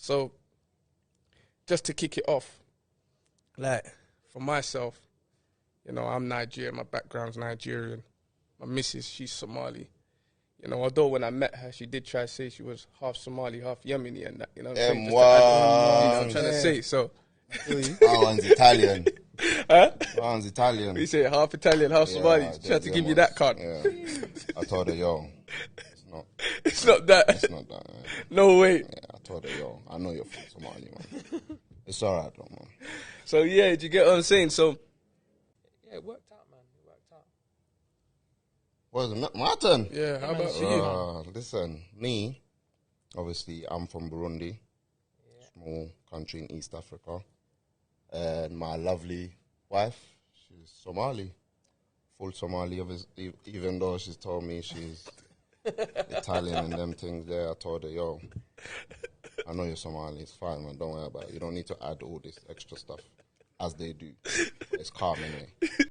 So, just to kick it off, like, for myself, you know, I'm Nigerian, my background's Nigerian. My missus, she's Somali. You know, although when I met her, she did try to say she was half Somali, half Yemeni and that, you know what I'm saying? Just to add on, you know what I'm trying to say, so. That one's Italian. Huh? That one's Italian. You say half Italian, half Somali. She tried to give you that card. Yeah. I told her, yo, it's not. It's not that. It's not that, man. No way. Yeah, I told her, yo, I know you're from Somali, man. It's alright, though, man. So, yeah, do you get what I'm saying? So, Yeah, it worked out, man. It worked out. What is it, my turn? yeah, how about for you? Listen, me, obviously, I'm from Burundi, small country in East Africa. And my lovely wife, she's Somali, full Somali, even though she's told me she's Italian and them things there. I told her, yo, I know you're Somali, it's fine, man, don't worry about it. You don't need to add all this extra stuff, as they do. It's calm anyway.